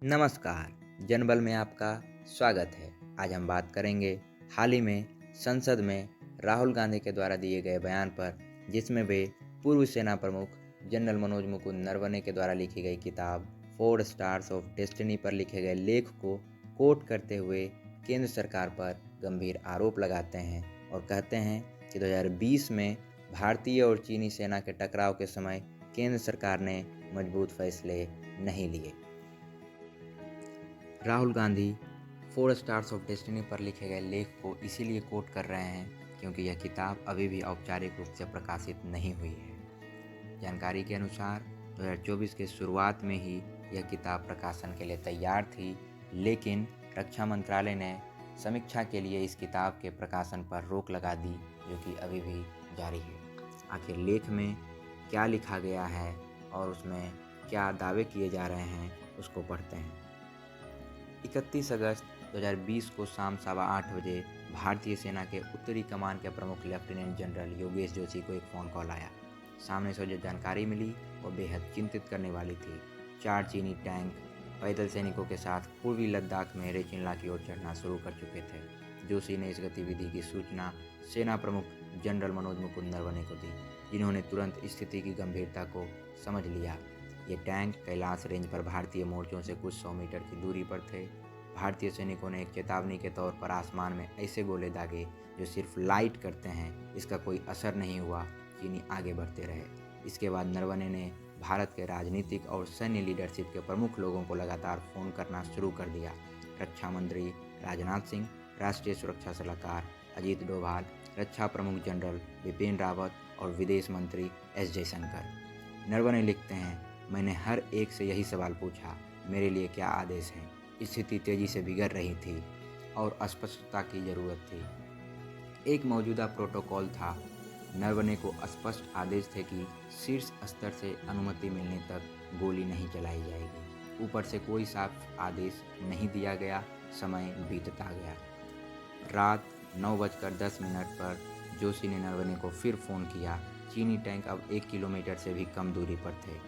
नमस्कार, जनबल में आपका स्वागत है। आज हम बात करेंगे हाल ही में संसद में राहुल गांधी के द्वारा दिए गए बयान पर, जिसमें वे पूर्व सेना प्रमुख जनरल मनोज मुकुंद नरवणे के द्वारा लिखी गई किताब 4 स्टार्स ऑफ डेस्टिनी पर लिखे गए लेख को कोट करते हुए केंद्र सरकार पर गंभीर आरोप लगाते हैं और कहते हैं कि 2020 में भारतीय और चीनी सेना के टकराव के समय केंद्र सरकार ने मजबूत फैसले नहीं लिए। Rahul Gandhi 4 stars of destiny पर लिखे गए लेख को इसीलिए कोट कर रहे हैं क्योंकि यह किताब अभी भी औपचारिक रूप से प्रकाशित नहीं हुई है। जानकारी के अनुसार 2024 के शुरुआत में ही यह किताब प्रकाशन के लिए तैयार थी, लेकिन रक्षा मंत्रालय ने समीक्षा के लिए इस किताब के प्रकाशन पर रोक लगा दी, जो कि अभी भी जारी है। आखिर लेख में क्या लिखा गया है और उसमें क्या दावे किए जा रहे हैं, उसको पढ़ते हैं। 31 अगस्त 2020 को शाम 8:15 बजे भारतीय सेना के उत्तरी कमान के प्रमुख लेफ्टिनेंट जनरल योगेश जोशी को एक फ़ोन कॉल आया। सामने से जो जानकारी मिली वो बेहद चिंतित करने वाली थी। 4 चीनी टैंक पैदल सैनिकों के साथ पूर्वी लद्दाख में रेचिनला की ओर चढ़ना शुरू कर चुके थे। जोशी ने इस गतिविधि की सूचना सेना प्रमुख जनरल मनोज मुकुंद नरवणे को दी, जिन्होंने तुरंत स्थिति की गंभीरता को समझ लिया। ये टैंक कैलाश रेंज पर भारतीय मोर्चों से कुछ 100 मीटर की दूरी पर थे। भारतीय सैनिकों ने एक चेतावनी के तौर पर आसमान में ऐसे गोले दागे जो सिर्फ लाइट करते हैं। इसका कोई असर नहीं हुआ, चीनी आगे बढ़ते रहे। इसके बाद नरवणे ने भारत के राजनीतिक और सैन्य लीडरशिप के प्रमुख लोगों को लगातार फ़ोन करना शुरू कर दिया। रक्षा मंत्री राजनाथ सिंह, राष्ट्रीय सुरक्षा सलाहकार अजीत डोभाल, रक्षा प्रमुख जनरल बिपिन रावत और विदेश मंत्री एस जयशंकर। नरवणे लिखते हैं, मैंने हर एक से यही सवाल पूछा, मेरे लिए क्या आदेश हैं। स्थिति तेजी से बिगड़ रही थी और स्पष्टता की जरूरत थी। एक मौजूदा प्रोटोकॉल था। नरवणे को स्पष्ट आदेश थे कि शीर्ष स्तर से अनुमति मिलने तक गोली नहीं चलाई जाएगी। ऊपर से कोई साफ आदेश नहीं दिया गया। समय बीतता गया। रात 9:10 पर जोशी ने नरवणे को फिर फ़ोन किया। चीनी टैंक अब 1 किलोमीटर से भी कम दूरी पर थे।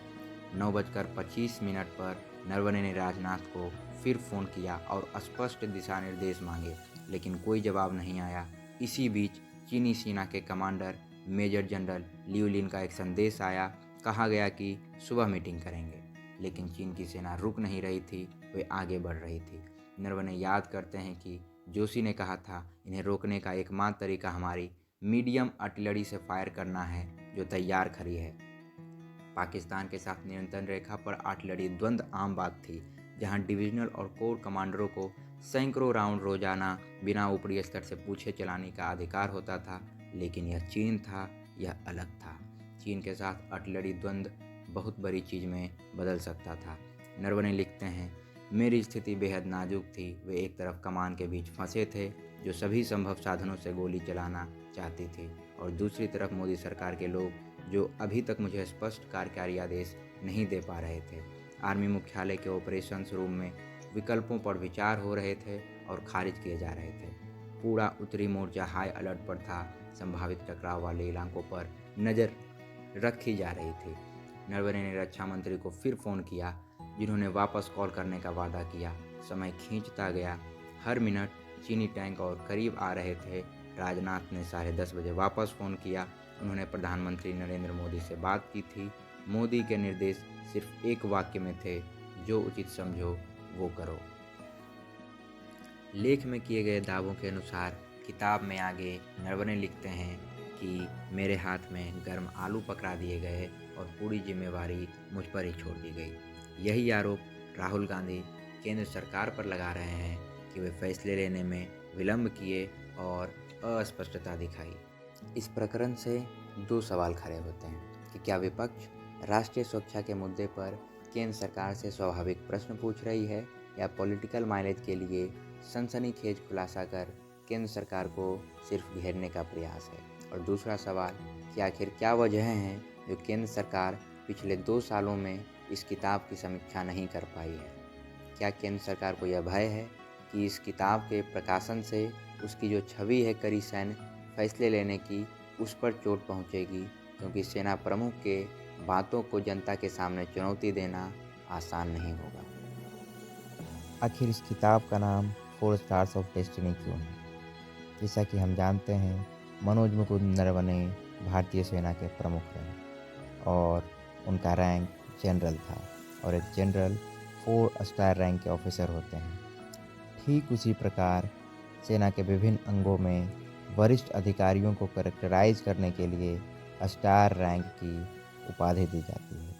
9:25 पर नरवणे ने राजनाथ को फिर फ़ोन किया और स्पष्ट दिशा निर्देश मांगे, लेकिन कोई जवाब नहीं आया। इसी बीच चीनी सेना के कमांडर मेजर जनरल लियू लिन का एक संदेश आया। कहा गया कि सुबह मीटिंग करेंगे, लेकिन चीन की सेना रुक नहीं रही थी, वे आगे बढ़ रही थी। नरवणे याद करते हैं कि जोशी ने कहा था, इन्हें रोकने का एकमात्र तरीका हमारी मीडियम आर्टिलरी से फायर करना है, जो तैयार खड़ी है। पाकिस्तान के साथ नियंत्रण रेखा पर आर्टिलरी द्वंद्व आम बात थी, जहां डिविजनल और कोर कमांडरों को सैकड़ों राउंड रोजाना बिना ऊपरी स्तर से पूछे चलाने का अधिकार होता था। लेकिन यह चीन था, यह अलग था। चीन के साथ आर्टिलरी द्वंद्व बहुत बड़ी चीज़ में बदल सकता था। नरवणे लिखते हैं, मेरी स्थिति बेहद नाजुक थी। वे एक तरफ कमान के बीच फंसे थे, जो सभी संभव साधनों से गोली चलाना चाहती थी, और दूसरी तरफ मोदी सरकार के लोग, जो अभी तक मुझे स्पष्ट कार्यकारी आदेश नहीं दे पा रहे थे। आर्मी मुख्यालय के ऑपरेशंस रूम में विकल्पों पर विचार हो रहे थे और खारिज किए जा रहे थे। पूरा उत्तरी मोर्चा हाई अलर्ट पर था। संभावित टकराव वाले इलाकों पर नज़र रखी जा रही थी। नरवणे ने रक्षा मंत्री को फिर फ़ोन किया, जिन्होंने वापस कॉल करने का वादा किया। समय खींचता गया। हर मिनट चीनी टैंक और करीब आ रहे थे। राजनाथ ने 10:30 बजे वापस फ़ोन किया। उन्होंने प्रधानमंत्री नरेंद्र मोदी से बात की थी। मोदी के निर्देश सिर्फ एक वाक्य में थे, जो उचित समझो वो करो। लेख में किए गए दावों के अनुसार किताब में आगे नरवणे लिखते हैं कि मेरे हाथ में गर्म आलू पकड़ा दिए गए और पूरी जिम्मेवारी मुझ पर ही छोड़ दी गई। यही आरोप राहुल गांधी केंद्र सरकार पर लगा रहे हैं कि वे फैसले लेने में विलंब किए और अस्पष्टता दिखाई। इस प्रकरण से दो सवाल खड़े होते हैं कि क्या विपक्ष राष्ट्रीय सुरक्षा के मुद्दे पर केंद्र सरकार से स्वाभाविक प्रश्न पूछ रही है, या पॉलिटिकल माइलेज के लिए सनसनीखेज खुलासा कर केंद्र सरकार को सिर्फ घेरने का प्रयास है। और दूसरा सवाल कि आखिर क्या वजह हैं जो केंद्र सरकार पिछले 2 सालों में इस किताब की समीक्षा नहीं कर पाई है। क्या केंद्र सरकार को यह भय है कि इस किताब के प्रकाशन से उसकी जो छवि है कड़ी सैन्य फैसले लेने की, उस पर चोट पहुंचेगी, क्योंकि सेना प्रमुख के बातों को जनता के सामने चुनौती देना आसान नहीं होगा। आखिर इस खिताब का नाम 4 स्टार्स ऑफ डेस्टिनी क्यों है? जैसा कि हम जानते हैं, मनोज मुकुंद नरवणे भारतीय सेना के प्रमुख रहे और उनका रैंक जनरल था और एक जनरल 4 स्टार रैंक के ऑफिसर होते हैं। ठीक उसी प्रकार सेना के विभिन्न अंगों में वरिष्ठ अधिकारियों को करेक्टराइज करने के लिए स्टार रैंक की उपाधि दी जाती है।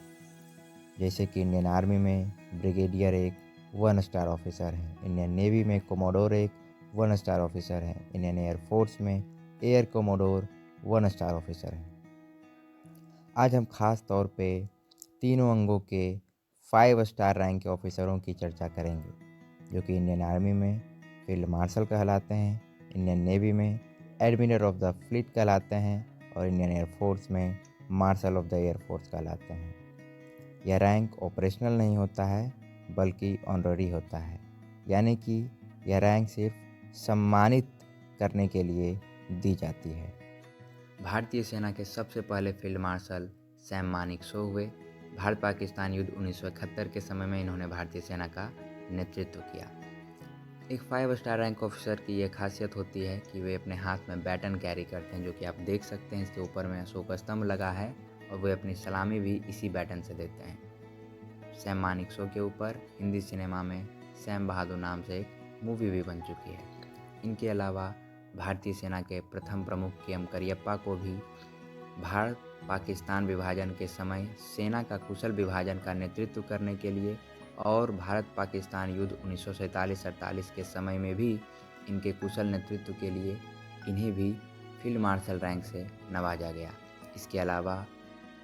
जैसे कि इंडियन आर्मी में ब्रिगेडियर एक 1 स्टार ऑफिसर है, इंडियन नेवी में कोमोडोर एक 1 स्टार ऑफिसर है, इंडियन एयर फोर्स में एयर कोमोडोर 1 स्टार ऑफिसर है। आज हम खास तौर पे तीनों अंगों के 5 स्टार रैंक के ऑफिसरों की चर्चा करेंगे, जो कि इंडियन आर्मी में फील्ड मार्शल कहलाते हैं, इंडियन नेवी में एडमिरल ऑफ द फ्लीट कहलाते हैं और इंडियन एयर फोर्स में martial of the air force कहलाते हैं। यह रैंक ऑपरेशनल नहीं होता है बल्कि ऑनररी होता है, यानी कि यह रैंक सिर्फ सम्मानित करने के लिए दी जाती है। भारतीय सेना के सबसे पहले फील्ड मार्शल सैम मानेकशॉ हुए। भारत पाकिस्तान युद्ध 1971 के समय में इन्होंने भारतीय सेना का नेतृत्व किया। एक 5 स्टार रैंक ऑफिसर की यह खासियत होती है कि वे अपने हाथ में बैटन कैरी करते हैं, जो कि आप देख सकते हैं। इसके ऊपर में अशोक स्तंभ लगा है और वे अपनी सलामी भी इसी बैटन से देते हैं। सैम मानेकशॉ के ऊपर हिंदी सिनेमा में सैम बहादुर नाम से एक मूवी भी बन चुकी है। इनके अलावा भारतीय सेना के प्रथम प्रमुख के.एम. करियप्पा को भी भारत पाकिस्तान विभाजन के समय सेना का कुशल विभाजन का नेतृत्व करने के लिए और भारत पाकिस्तान युद्ध 1947-48 के समय में भी इनके कुशल नेतृत्व के लिए इन्हें भी फील्ड मार्शल रैंक से नवाजा गया। इसके अलावा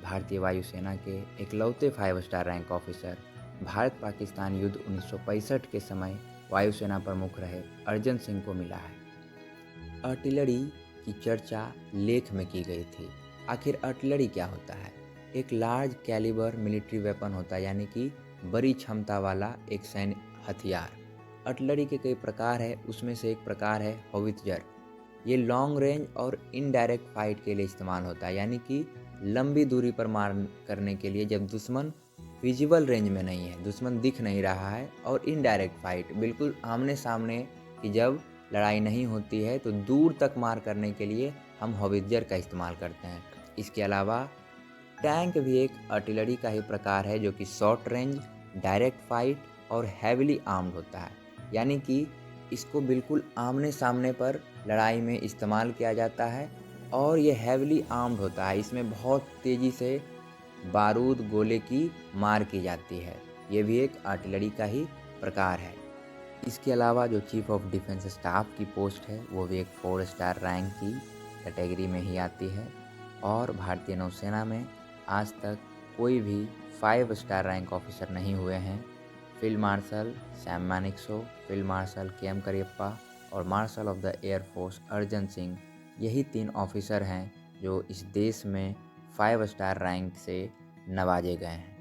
भारतीय वायुसेना के इकलौते 5 star rank officer Bharat Pakistan युद्ध 1965 के समय वायुसेना प्रमुख रहे अर्जन सिंह को मिला है। आर्टिलरी की चर्चा लेख में की गई थी। आखिर आर्टिलरी क्या होता है? एक लार्ज कैलिबर मिलिट्री वेपन होता है, यानी कि बड़ी क्षमता वाला एक सैन्य हथियार। आर्टिलरी के कई प्रकार है, उसमें से एक प्रकार है होवित्जर। ये लॉन्ग रेंज और इनडायरेक्ट फाइट के लिए इस्तेमाल होता है, यानी कि लंबी दूरी पर मार करने के लिए, जब दुश्मन विजिबल रेंज में नहीं है, दुश्मन दिख नहीं रहा है, और इनडायरेक्ट फाइट बिल्कुल आमने सामने की जब लड़ाई नहीं होती है तो दूर तक मार करने के लिए हम होवित्जर का इस्तेमाल करते हैं। इसके अलावा टैंक भी एक आर्टिलरी का ही प्रकार है, जो कि शॉर्ट रेंज, डायरेक्ट फाइट और हैविली आर्म्ड होता है, यानी कि इसको बिल्कुल आमने सामने पर लड़ाई में इस्तेमाल किया जाता है और ये हैविली आर्म्ड होता है। इसमें बहुत तेज़ी से बारूद गोले की मार की जाती है। ये भी एक आर्टिलरी का ही प्रकार है। इसके अलावा जो चीफ ऑफ डिफेंस स्टाफ की पोस्ट है वो भी एक 4 स्टार रैंक की कैटेगरी में ही आती है और भारतीय नौसेना में आज तक कोई भी 5 स्टार रैंक ऑफिसर नहीं हुए हैं। Field marshal Sam Manekshaw, field marshal K M. Cariappa और marshal of the air force Arjan Singh, यही 3 ऑफिसर हैं जो इस देश में 5 स्टार रैंक से नवाजे गए हैं।